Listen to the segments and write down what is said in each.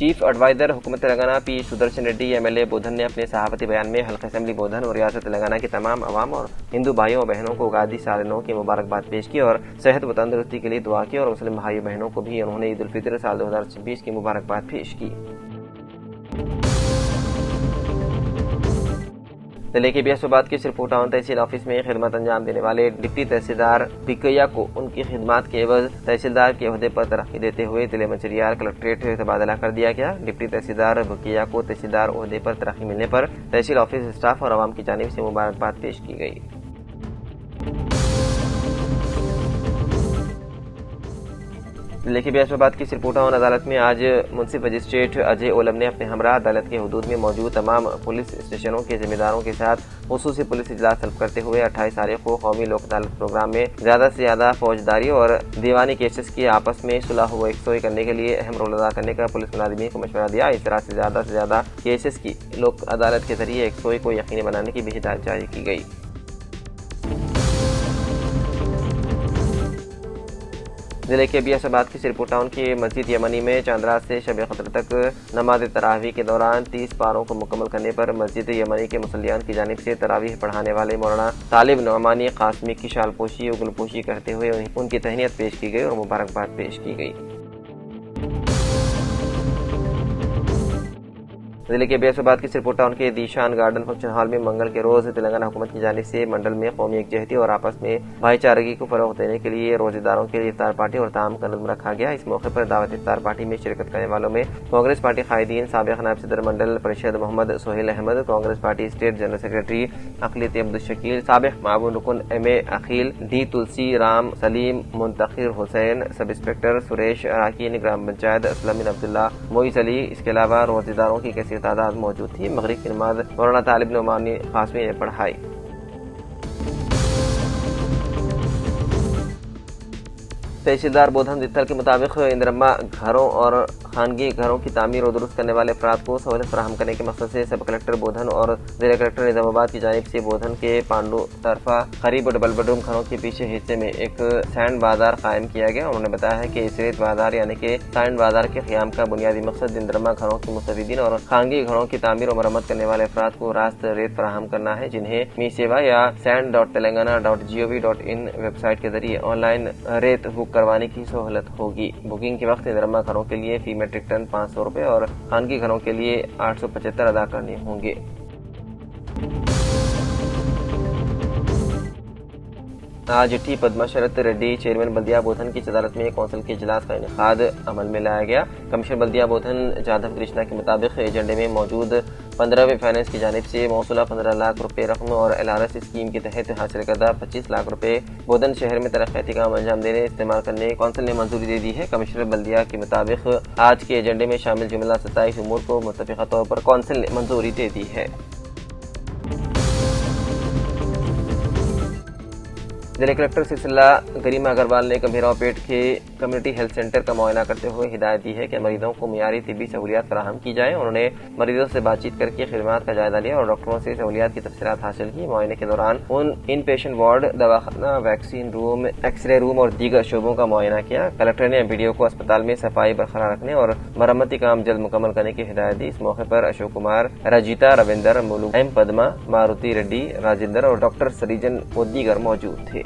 Chief adviser حکومت تلنگانہ پی Sudarshan ready MLA بودھن نے اپنے صحافتی بیان میں حلقہ اسمبلی بودھن اور ریاست تلنگانہ کے تمام عوام اور ہندو بھائیوں اور بہنوں کو اگادی سال نو کی مبارکباد پیش کی اور صحت و تندرستی کے لیے دعا کی، اور مسلم بھائی بہنوں کو بھی انہوں نے عید الفطر سال 2026 کی مبارکباد پیش کی۔ ضلع کے بیاسوباد کے شرپور ٹاؤن تحصیل آفس میں خدمت انجام دینے والے ڈپٹی تحصیلدار بھکیا کو ان کی خدمات کے عوض تحصیلدار کے عہدے پر ترقی دیتے ہوئے ضلع منچریال کلکٹریٹ تبادلہ کر دیا گیا۔ ڈپٹی تحصیلدار بھکیا کو تحصیلدار عہدے پر ترقی ملنے پر تحصیل آفس اسٹاف اور عوام کی جانب سے مبارکباد پیش کی گئی۔ ضلع کے بیاسوباد کی شرپور ٹاؤن عدالت میں آج منصف مجسٹریٹ اجے اولم نے اپنے ہمراہ عدالت کے حدود میں موجود تمام پولیس اسٹیشنوں کے ذمہ داروں کے ساتھ خصوصی پولیس اجلاس طلب کرتے ہوئے 28 تاریخ کو قومی لوک عدالت پروگرام میں زیادہ سے زیادہ فوجداری اور دیوانی کیسز کی آپس میں صلح و یکسوئی کرنے کے لیے اہم رول ادا کرنے کا پولیس ملازمین کو مشورہ دیا۔ اس طرح سے زیادہ کیسز کی لوک عدالت کے ذریعے یکسوئی کو یقینی بنانے کی بھی ہدایت جاری کی گئی۔ ضلع کے بیاسوباد کی شرپور ٹاؤن کی مسجد یمنی میں چاند رات سے شب قدر تک نماز تراویح کے دوران 30 پاروں کو مکمل کرنے پر مسجد یمنی کے مصلیان کی جانب سے تراویح پڑھانے والے مولانا طالب نعمانی قاسمی کی شال پوشی و گل پوشی کرتے ہوئے ان کی تہنیت پیش کی گئی اور مبارکباد پیش کی گئی۔ ضلع کے بیاسوباد کی شرپور ٹاؤن کے دیشان گارڈن فنکشن ہال میں منگل کے روز تلنگانہ حکومت کی جانب سے منڈل میں قومی یکجہتی اور آپس میں بھائی چارگی کو فروغ دینے کے لیے روزے داروں کے لیے افطار پارٹی اور تعام کا نظم رکھا گیا۔ اس موقع پر دعوت افطار پارٹی میں شرکت کرنے والوں میں کانگریس پارٹی قائدین، سابق نائب صدر منڈل پریشد محمد Sohail Ahmad, Congress party state general secretary اقلیتی عبدالشکیل، سابق معاون رکن MA عقیل، ڈی تلسی رام، سلیم منتخر حسین، سب انسپکٹر سریش اراکین، گرام پنچایت اسلم عبداللہ، معیز علی۔ اس کے علاوہ روزے داروں کی کثیر تعداد موجود تھی۔ مغرب کی نماز مولانا طالب نعمانی قاسمی نے پڑھائی۔ تحصیلدار بودھن دتل کے مطابق اندرما گھروں اور خانگی گھروں کی تعمیر اور درست کرنے والے افراد کو سہولت فراہم کرنے کے مقصد سے سب کلکٹر بودھن اور ضلع کلکٹر نظام آباد کی جانب سے بودھن کے پانڈو طرفہ قریب ڈبل بیڈروم گھروں کے پیچھے حصے میں ایک سینڈ بازار قائم کیا گیا۔ انہوں نے بتایا ہے کہ اس ریت بازار یعنی کہ سینڈ بازار کے قیام کا بنیادی مقصد اندرما گھروں کے مستفیدین اور خانگی گھروں کی تعمیر اور مرمت کرنے والے افراد کو راست ریت فراہم کرنا ہے، جنہیں می سیوا یا sand.telangana.gov.in ویب سائٹ کے ذریعے آن لائن ریت بک کروانے کی سہولت ہوگی۔ بکنگ کے وقت اندرما گھروں کے لیے فی میٹرک ٹن 500 روپے اور خانگی گھروں کے لیے 875 ادا کرنے ہوں گے۔ آج ٹی پدما شرت ریڈی چیئرمین بلدیہ بودھن کی صدارت میں کونسل کے اجلاس کا انعقاد عمل میں لایا گیا۔ کمشنر بلدیہ بودھن جادو کرشنا کے مطابق ایجنڈے میں موجود 15ویں فائنانس کی جانب سے موصولہ 15 لاکھ روپے رقم اور LRS اسکیم کے تحت حاصل کردہ 25 لاکھ روپے بودھن شہر میں ترقیاتی کام انجام دینے استعمال کرنے کونسل نے منظوری دے دی ہے۔ کمشنر بلدیہ کے مطابق آج کے ایجنڈے میں شامل جملہ 27 امور کو متفقہ طور پر کونسل نے منظوری دے دی ہے۔ ضلع کلکٹر سلسلہ گریما اگروال نے گمبھیراؤ پیٹ کے کمیونٹی ہیلتھ سینٹر کا معائنہ کرتے ہوئے ہدایت دی ہے کہ مریضوں کو معیاری طبی سہولیات فراہم کی جائیں۔ انہوں نے مریضوں سے بات چیت کر کے خدمات کا جائزہ لیا اور ڈاکٹروں سے سہولیات کی تفصیلات حاصل کی۔ معائنے کے دوران in patient ward, Dawakhana, vaccine room, X ray روم اور دیگر شعبوں کا معائنہ کیا۔ کلکٹر نے BDO کو اسپتال میں صفائی برقرار رکھنے اور مرمتی کام جلد مکمل کرنے کی ہدایت دی۔ اس موقع پر اشوک کمار، رجیتا رویندر، مولو M پدما، ماروتی ریڈی، راجندر اور ڈاکٹر سریجن و دیگر موجود تھے۔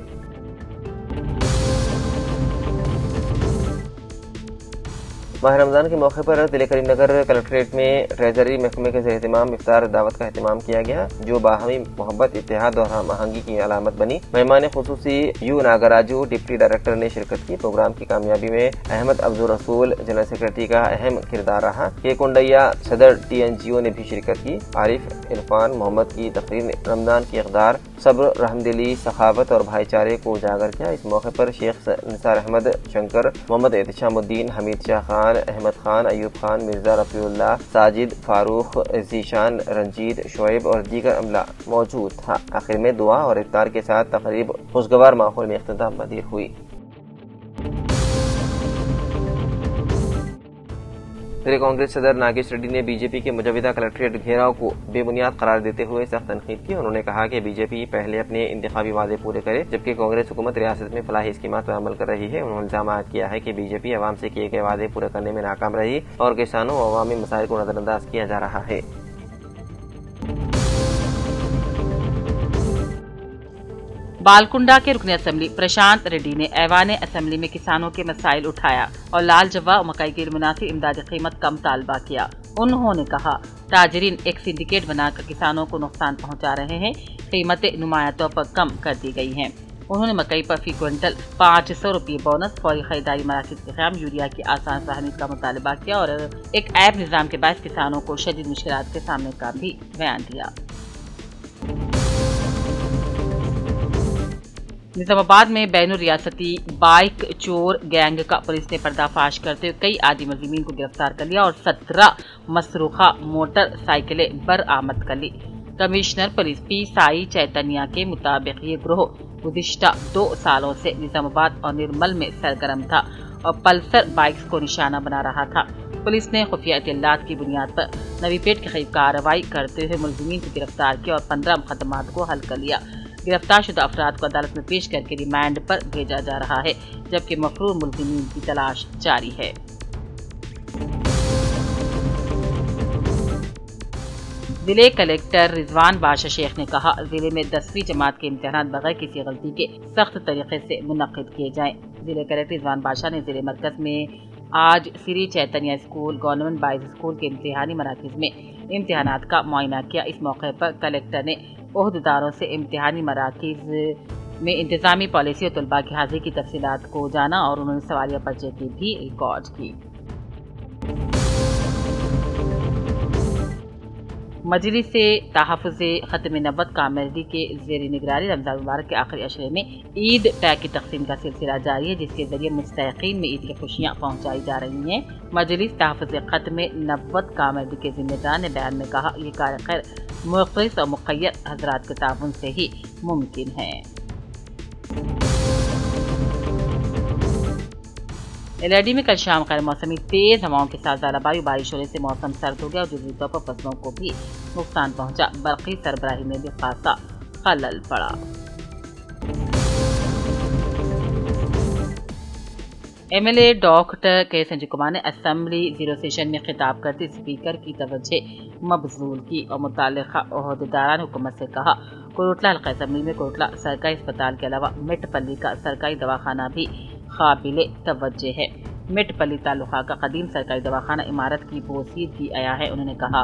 ماہ رمضان کے موقع پر ضلع کریم نگر کلکٹریٹ میں ٹریجری محکمے کے زیر اہتمام افطار دعوت کا اہتمام کیا گیا، جو باہمی محبت، اتحاد اور ہم آہنگی کی علامت بنی۔ مہمان خصوصی یو ناگراجو ڈپٹی ڈائریکٹر نے شرکت کی۔ پروگرام کی کامیابی میں احمد عبدالرسول جنرل سیکرٹری کا اہم کردار رہا۔ کے کنڈیا صدر TNGO نے بھی شرکت کی۔ عارف عرفان محمد کی تقریر نے رمضان کی اقدار، صبر، رحمدلی، سخاوت اور بھائی چارے کو اجاگر کیا۔ اس موقع پر شیخ نثار احمد شنکر، محمد احتشام الدین، حمید شاہ خان، احمد خان، ایوب خان، مرزا رفیع اللہ، ساجد، فاروق، ذیشان، رنجیت، شعیب اور دیگر عملہ موجود تھا۔ آخر میں دعا اور افطار کے ساتھ تقریب خوشگوار ماحول میں اختتام پذیر ہوئی۔ ضلع کانگریس صدر ناگیش ریڈی نے بی جے پی کے مجوزہ کلکٹریٹ گھیراؤ کو بے بنیاد قرار دیتے ہوئے سخت تنقید کی۔ انہوں نے کہا کہ بی جے پی پہلے اپنے انتخابی وعدے پورے کرے، جبکہ کانگریس حکومت ریاست میں فلاحی اسکیمات پر عمل کر رہی ہے۔ انہوں نے الزام عائد کیا ہے کہ بی جے پی عوام سے کیے گئے وعدے پورے کرنے میں ناکام رہی اور کسانوں و عوامی مسائل کو نظر انداز کیا جا رہا ہے۔ بالکنڈا کے رکن اسمبلی پرشانت ریڈی نے ایوان اسمبلی میں کسانوں کے مسائل اٹھایا اور لال جوا اور مکئی کی مناسب امدادی قیمت کم طالبہ کیا۔ انہوں نے کہا تاجرین ایک سنڈیکیٹ بنا کر کسانوں کو نقصان پہنچا رہے ہیں، قیمتیں نمایاں طور پر کم کر دی گئی ہیں۔ انہوں نے مکئی پر فی کوئنٹل 500 روپے بونس، فوری خریداری مراکز کے قیام، یوریا کی آسان فراہمی کا مطالبہ کیا اور ایک ایپ نظام کے باعث کسانوں کو شدید مشکلات کے سامنے کا بھی بیان دیا۔ نظام آباد میں بین الریاستی بائک چور گینگ کا پولیس نے پردہ فاش کرتے ہوئے کئی عادی ملزمین کو گرفتار کر لیا اور 17 مسروقہ موٹر سائیکلیں برآمد کر لی۔ کمشنر پولیس پی سائی چیتنیا کے مطابق یہ گروہ گزشتہ 2 سالوں سے نظام آباد اور نرمل میں سرگرم تھا اور پلسر بائکس کو نشانہ بنا رہا تھا۔ پولیس نے خفیہ اطلاعات کی بنیاد پر نوی پیٹ کے قریب کارروائی کرتے ہوئے ملزمین کو گرفتار کیا اور 15 مقدمات کو حل کر لیا۔ گرفتار شدہ افراد کو عدالت میں پیش کر کے ریمانڈ پر بھیجا جا رہا ہے، جبکہ مفرور ملزمین کی تلاش جاری ہے۔ ضلع کلکٹر رضوان بادشاہ شیخ نے کہا ضلع میں 10ویں جماعت کے امتحانات بغیر کسی غلطی کے سخت طریقے سے منعقد کیے جائیں۔ ضلع کلکٹر رضوان بادشاہ نے ضلع مرکز میں آج سری Chaitanya school, government bias school کے امتحانی مراکز میں امتحانات کا معائنہ کیا۔ اس موقع پر کلکٹر نے عہدیداروں سے امتحانی مراکز میں انتظامی پالیسی اور طلباء کی حاضری کی تفصیلات کو جانا اور انہوں نے سوالیہ پرچے کی بھی ریکارڈ کی۔ مجلس سے تحفظ ختم نبوت کامیڈی کے زیر نگرانی رمضان مبارک کے آخری عشرے میں عید پیک کی تقسیم کا سلسلہ جاری ہے، جس کے ذریعے مستحقین میں عید کی خوشیاں پہنچائی جا رہی ہیں۔ مجلس تحفظ ختم نبوت کامیڈی کے ذمہ دار نے بیان میں کہا یہ کار خیر مخلص اور مقید حضرات کے تعاون سے ہی ممکن ہے۔ ایل میں کل شام غیر موسمی تیز ہواؤں کے ساتھ ژالہ بارش ہونے سے موسم سرد ہو گیا اور جزوی طور پر فصلوں کو بھی نقصان پہنچا۔ برقی سربراہی میں بھی خاصا خلل پڑا۔ ایم ایل اے ڈاکٹر کے سنجے کمار نے اسمبلی زیرو سیشن میں خطاب کرتے اسپیکر کی توجہ مبذول کی اور متعلقہ عہدیداران حکومت سے کہا کوٹلہ حلقہ اسمبلی میں کوٹلہ سرکاری اسپتال کے علاوہ مٹ پلی کا سرکاری دواخانہ بھی قابل توجہ ہے۔ مٹ پلی تعلقہ کا قدیم سرکاری دواخانہ عمارت کی بوسیدگی آیا ہے۔ انہوں نے کہا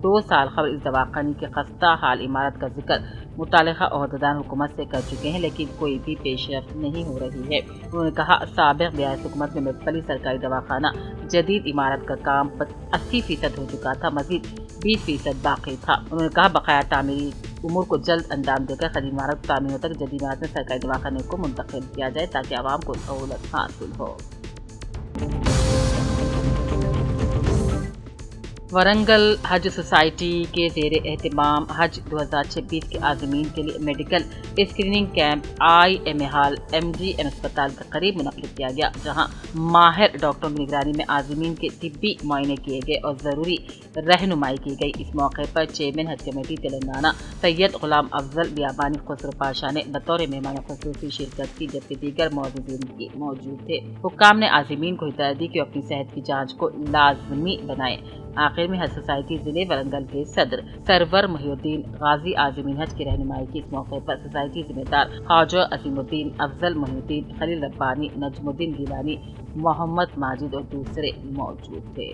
2 سال قبل اس دواخانے کی خستہ حال عمارت کا ذکر متعلقہ عہدیدار حکومت سے کر چکے ہیں، لیکن کوئی بھی پیش رفت نہیں ہو رہی ہے۔ انہوں نے کہا سابق بیاس حکومت میں مٹ پلی سرکاری دواخانہ جدید عمارت کا کام 80% ہو چکا تھا، مزید 20% باقی تھا۔ انہوں نے کہا بقایا تعمیری امور کو جلد انجام دے کر قدیم عمارت تعمیر تک جدید عمارت میں سرکاری دواخانے کو منتقل کیا جائے تاکہ عوام کو سہولت حاصل ہو۔ ورنگل حج سوسائٹی کے زیر اہتمام حج 2026 کے عازمین کے لیے medical screening camp IMA hall MGM اسپتال کے قریب منعقد کیا گیا، جہاں ماہر ڈاکٹروں کی نگرانی میں عازمین کے طبی معائنے کیے گئے اور ضروری رہنمائی کی گئی۔ اس موقع پر چیئرمین حج کمیٹی تلنگانہ سید غلام افضل بیابانی خسرو پاشا نے بطور مہمان خصوصی شرکت کی، جبکہ دیگر معززین بھی موجود تھے۔ حکام نے عازمین کو ہدایت دی کہ وہ اپنی صحت کی جانچ کو لازمی بنائیں۔ آخر میں حج سوسائٹی ضلع ورنگل کے صدر سرور محی الدین غازی عازمین حج کی رہنمائی کی۔ اس موقع پر سوسائٹی ذمہ دار خواجہ عظیم الدین، افضل محی الدین، خلیل ربانی، نجم الدین گیلانی، محمد ماجد اور دوسرے موجود تھے۔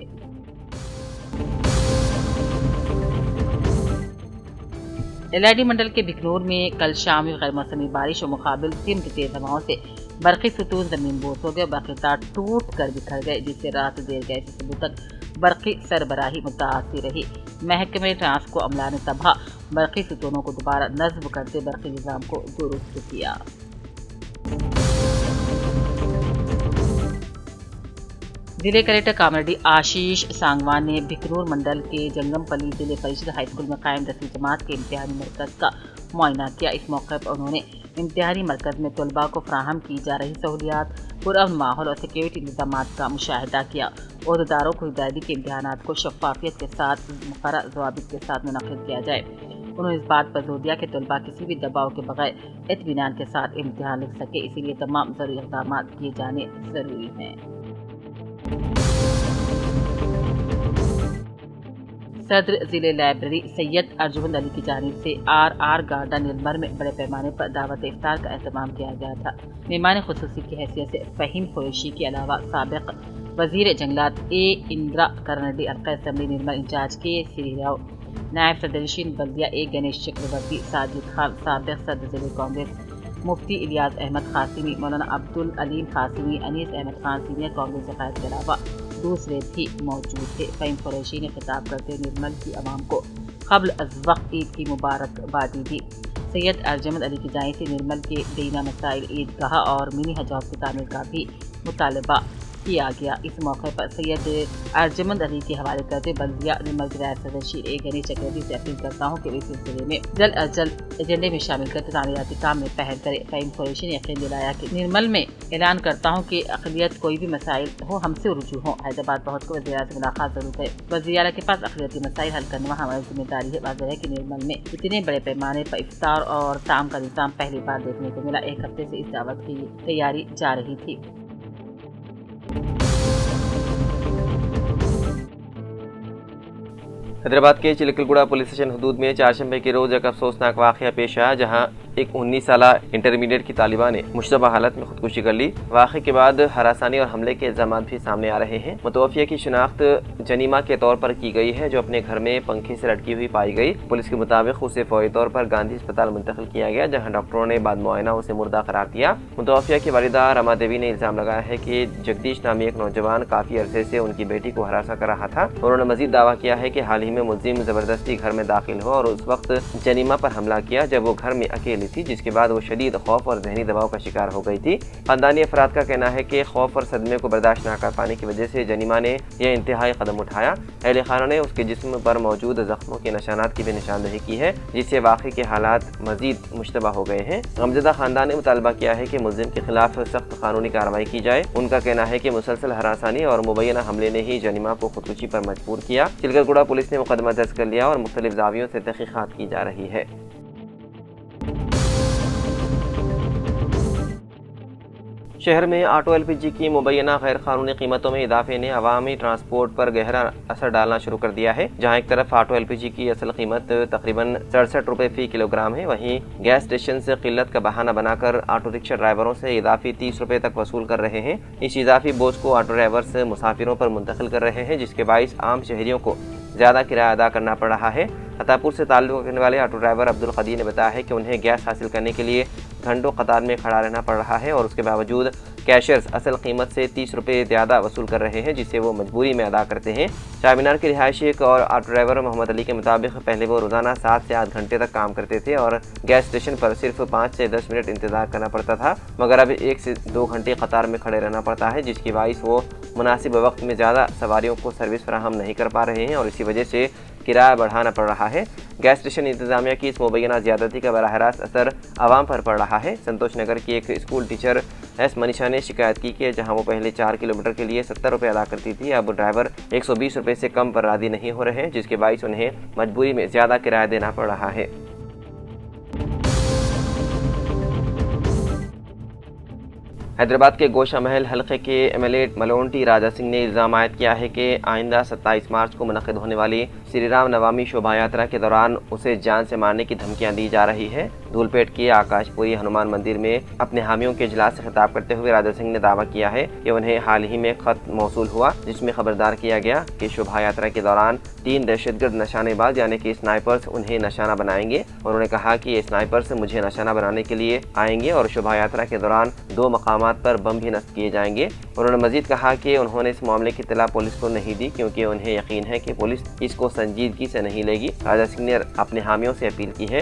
LID منڈل کے بکنور میں کل شام ہوئی غیر موسمی بارش اور مقابل سمت تیز ہواؤں سے برقی ستون زمین بوس ہو گئے اور برقی تار ٹوٹ کر بکھر گئے، جس سے رات دیر گئے سے صبح تک برقی سربراہی متاثر رہی۔ محکمہ ٹرانسکو عملہ نے تباہ برقی ستونوں کو دوبارہ نصب کرتے برقی نظام کو درست کیا۔ ضلع کلکٹر کامریڈی آشیش سانگوان نے بکنور منڈل کے جنگم پلی ضلع پریشد ہائی اسکول میں قائم 10ویں جماعت کے امتحانی مرکز کا معائنہ کیا۔ اس موقع پر انہوں نے امتحانی مرکز میں طلباء کو فراہم کی جا رہی سہولیات، پرامن ماحول اور سیکیورٹی انتظامات کا مشاہدہ کیا۔ عہدیداروں کو ہدایت دی کہ امتحانات کو شفافیت کے ساتھ مقررہ ضوابط کے ساتھ منعقد کیا جائے۔ انہوں نے اس بات پر زور دیا کہ طلباء کسی بھی دباؤ کے بغیر اطمینان کے ساتھ امتحان لکھ سکے، اسی لیے تمام ضروری اقدامات کیے جانے ضروری ہیں۔ صدر ضلع لائبریری سید ارجمند علی کی جانب سے RR گارڈن نرمل میں بڑے پیمانے پر دعوت افطار کا اہتمام کیا گیا تھا۔ مہمان خصوصی کی حیثیت سے فہیم قریشی کے علاوہ سابق وزیر جنگلات اندرا کرنڈی، ارکان اسمبلی نرمل انچارج سری راؤ، نائب صدر نشین بلدیہ گنیش چکرورتی، ساجد خان، سابق صدر ضلع کانگریس مفتی الیاس احمد قاسمی، مولانا عبدالعلیم قاسمی، انیس احمد خان سینئر کانگریس قائد کے علاوہ دوسرے بھی موجود تھے۔ فہیم قریشی نے خطاب کرتے نرمل کی عوام کو قبل از وقت عید کی مبارکبادی دی۔ سید ارجمند علی کی جانب سے نرمل کے دینا مسائل، عیدگاہ اور منی حج ہاؤس کی تعمیر کا بھی مطالبہ کیا گیا۔ اس موقع پر سید ارجمند علی کے حوالے کرتے بلدیہ نرمل کے نائب صدر شیر گنیش چکرورتی سے اپیل کرتا ہوں کہ وہ اس سلسلے میں جلد از جلد ایجنڈے میں شامل کرتے تعمیراتی کام میں پہل کرے۔ فہیم قریشی نے یقین دلایا کہ نرمل میں اعلان کرتا ہوں کہ اقلیت کوئی بھی مسائل ہو ہم سے رجوع ہوں، حیدرآباد پہنچ کر وزیر اعلیٰ سے ملاقات ضرور کرے۔ وزیر اعلیٰ کے پاس اقلیتی مسائل حل کرنا ہماری ذمہ داری ہے۔ واضح ہے کہ نرمل میں اتنے بڑے پیمانے پر افطار اور طعام کا نظام پہلی بار دیکھنے کو ملا۔ ایک ہفتے سے اس دعوت کی تیاری جا رہی تھی۔ حیدرآباد کے چلکلگوڑا پولیس اسٹیشن حدود میں چہارشنبے کے روز ایک افسوسناک واقعہ پیش آیا، جہاں ایک 19 سالہ انٹرمیڈیٹ کی طالبہ نے مشتبہ حالت میں خودکشی کر لی۔ واقعے کے بعد ہراسانی اور حملے کے الزامات بھی سامنے آ رہے ہیں۔ متوفیہ کی شناخت جنیما کے طور پر کی گئی ہے، جو اپنے گھر میں پنکھے سے لٹکی ہوئی پائی گئی۔ پولیس کے مطابق اسے فوری طور پر گاندھی اسپتال منتقل کیا گیا، جہاں ڈاکٹروں نے بعد معائنہ اسے مردہ قرار دیا۔ متوفیہ کی والدہ رما دیوی نے الزام لگایا ہے کہ جگدیش نامی ایک نوجوان کافی عرصے سے ان کی بیٹی کو ہراساں کر رہا تھا۔ انہوں نے مزید دعویٰ کیا ہے کہ حال ہی میں ملزم زبردستی گھر میں داخل ہوا اور اس وقت جنیما پر حملہ کیا جب وہ گھر میں اکیلی تھی، جس کے بعد وہ شدید خوف اور ذہنی دباؤ کا شکار ہو گئی تھی۔ خاندانی افراد کا کہنا ہے کہ خوف اور صدمے کو برداشت نہ کر پانے کی وجہ سے جنیما نے یہ انتہائی قدم اٹھایا۔ اہل خانہ نے اس کے جسم پر موجود زخموں کے نشانات کی بھی نشاندہی کی ہے، جس سے واقعے کے حالات مزید مشتبہ ہو گئے ہیں۔ غمزدہ خاندان نے مطالبہ کیا ہے کہ ملزم کے خلاف سخت قانونی کارروائی کی جائے۔ ان کا کہنا ہے کہ مسلسل ہراسانی اور مبینہ حملے نے ہی جنیما کو خودکشی پر مجبور کیا۔ چلکلگوڑا پولیس نے مقدمہ درج کر لیا اور مختلف زاویوں سے تحقیقات کی جا رہی ہے۔ شہر میں آٹو LPG کی مبینہ غیر قانونی قیمتوں میں اضافے نے عوامی ٹرانسپورٹ پر گہرا اثر ڈالنا شروع کر دیا ہے۔ جہاں ایک طرف آٹو LPG کی اصل قیمت تقریباً 67 روپے فی کلو گرام ہے، وہیں گیس اسٹیشن سے قلت کا بہانہ بنا کر آٹو رکشہ ڈرائیوروں سے اضافی 30 روپے تک وصول کر رہے ہیں۔ اس اضافی بوجھ کو آٹو ڈرائیورز مسافروں پر منتقل کر رہے ہیں، جس کے باعث عام شہریوں کو زیادہ کرایہ ادا کرنا پڑ رہا ہے۔ عطا پور سے تعلق رکھنے والے آٹو ڈرائیور عبدالقدیر نے بتایا ہے کہ انہیں گیس حاصل کرنے کے لیے گھنٹوں قطار میں کھڑا رہنا پڑ رہا ہے اور اس کے باوجود کیشرز اصل قیمت سے 30 روپے زیادہ وصول کر رہے ہیں، جسے وہ مجبوری میں ادا کرتے ہیں۔ چار مینار کے رہائشی ایک اور آٹو ڈرائیور محمد علی کے مطابق پہلے وہ روزانہ 7 سے 8 گھنٹے تک کام کرتے تھے اور گیس اسٹیشن پر صرف 5 سے 10 منٹ انتظار کرنا پڑتا تھا، مگر اب 1 سے 2 گھنٹے قطار میں کھڑے رہنا پڑتا ہے، جس کی باعث وہ مناسب وقت میں زیادہ سواریوں کو سروس فراہم نہیں کر پا رہے ہیں اور اسی وجہ سے کرایہ بڑھانا پڑ رہا ہے۔ گیس اسٹیشن انتظامیہ کی اس مبینہ زیادتی کا براہ راست اثر عوام پر پڑ رہا ہے۔ سنتوش نگر کی ایک اسکول ٹیچر ایس منیشا نے شکایت کی کہ جہاں وہ پہلے 4 کلومیٹر کے لیے 70 روپے ادا کرتی تھی، اب ڈرائیور 120 روپے سے کم پر راضی نہیں ہو رہے ہیں، جس کے باعث انہیں مجبوری میں زیادہ کرایہ دینا پڑ رہا ہے۔ حیدرآباد کے گوشہ محل حلقے کے MLA ملونٹی راجا سنگھ نے الزام عائد کیا ہے کہ آئندہ 27 مارچ کو منعقد ہونے والی سری رام نوامی شوبھا یاترا کے دوران اسے جان سے مارنے کی دھمکیاں دی جا رہی ہے۔ دھولپیٹ کے آکاش پوری ہنومان مندر میں اپنے حامیوں کے اجلاس سے خطاب کرتے ہوئے راجا سنگھ نے دعویٰ کیا ہے کہ انہیں حال ہی میں خط موصول ہوا، جس میں خبردار کیا گیا کہ شوبھا یاترا کے دوران 3 دہشت گرد نشانے باز یعنی کہ اسنائپرز انہیں نشانہ بنائیں گے۔ انہوں نے کہا کہ یہ اسنائپرز مجھے نشانہ بنانے کے لیے آئیں گے اور شوبھا یاترا کے دوران 2 مقامات پر بم بھی نصب کیے جائیں گے۔ انہوں نے مزید کہا کہ انہوں نے اس معاملے کی اطلاع پولیس کو نہیں دی کیونکہ انہیں یقین ہے کہ پولیس اس کو سنجیدگی سے نہیں لے گی۔ راجا سنگھ نے اپنے حامیوں سے اپیل کی ہے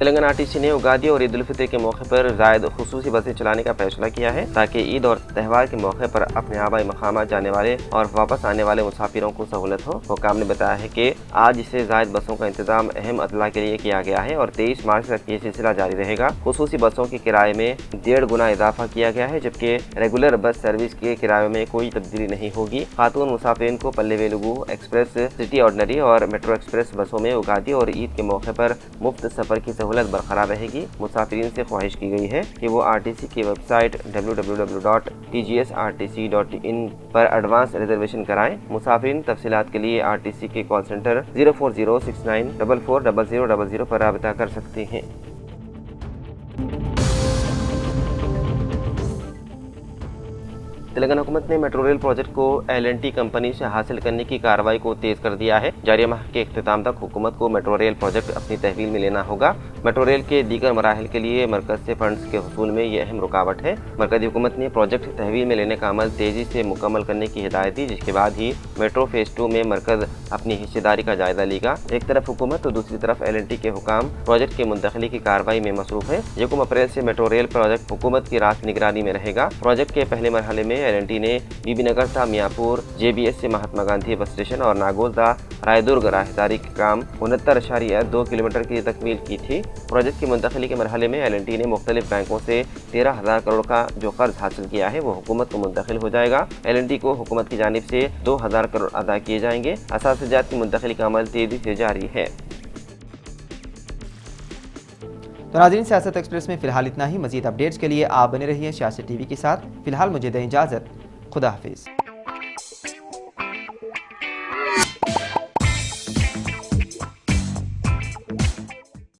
تلنگانہ RTC نے اگادی اور عید الفطر کے موقع پر زائد خصوصی بسیں چلانے کا فیصلہ کیا ہے تاکہ عید اور تہوار کے موقع پر اپنے آبائی مقامات جانے والے اور واپس آنے والے مسافروں کو سہولت ہو۔ حکام نے بتایا ہے کہ آج سے زائد بسوں کا انتظام اہم اضلاع کے لیے کیا گیا ہے اور 23 مارچ تک یہ سلسلہ جاری رہے گا۔ خصوصی بسوں کے کرائے میں 1.5 گنا اضافہ کیا گیا ہے جبکہ ریگولر بس سروس کے کرایوں میں کوئی تبدیلی نہیں ہوگی۔ خاتون مسافرین کو پلے ویلگو ایکسپریس، سٹی آرڈنری اور میٹرو ایکسپریس بسوں میں اگادی اور عید کے موقع پر مفت سفر کی سہولت برقرار رہے گی۔ مسافرین سے خواہش کی گئی ہے کہ وہ RTC کی ویب سائٹ www.tgsrtc.in پر ایڈوانس ریزرویشن کرائیں۔ مسافرین تفصیلات کے لیے RTC کے کال سینٹر 04069440000 پر رابطہ کر سکتے ہیں۔ تلنگانہ حکومت نے میٹرو ریل پروجیکٹ کو L&T کمپنی سے حاصل کرنے کی کارروائی کو تیز کر دیا ہے۔ جاریہ ماہ کے اختتام تک حکومت کو میٹرو ریل پروجیکٹ اپنی تحویل میں لینا ہوگا۔ میٹرو ریل کے دیگر مراحل کے لیے مرکز سے فنڈز کے حصول میں یہ اہم رکاوٹ ہے۔ مرکزی حکومت نے پروجیکٹ تحویل میں لینے کا عمل تیزی سے مکمل کرنے کی ہدایت دی، جس کے بعد ہی میٹرو فیز 2 میں مرکز اپنی حصہ داری کا جائزہ لے گا۔ ایک طرف حکومت تو دوسری طرف L&T کے حکام پروجیکٹ کی منتقلی کی کارروائی میں مصروف ہے۔ 1 اپریل سے میٹرو ریل پروجیکٹ حکومت کی راست نگرانی میں رہے گا۔ پروجیکٹ کے پہلے مرحلے میں L&T نے بی بی نگر تا میاپور JBS سے مہاتما گاندھی بس اسٹیشن اور ناگول تا رائے درگ راہداری کا کام 69.2 کلومیٹر کی تکمیل کی تھی۔ پروجیکٹ کی منتقلی کے مرحلے میں L&T نے مختلف بینکوں سے 13,000 کروڑ کا جو قرض حاصل کیا ہے وہ حکومت کو منتقل ہو جائے گا۔ L&T کو حکومت کی جانب سے 2,000 کروڑ ادا کیے جائیں گے۔ اثاثہ جات کی منتقلی کا عمل تیزی سے جاری ہے۔ تو ناظرین، سیاست ایکسپریس میں فی الحال اتنا ہی۔ مزید اپڈیٹس کے لیے آپ بنے رہیے سیاست TV کے ساتھ۔ فی الحال مجھے دیں اجازت، خدا حافظ۔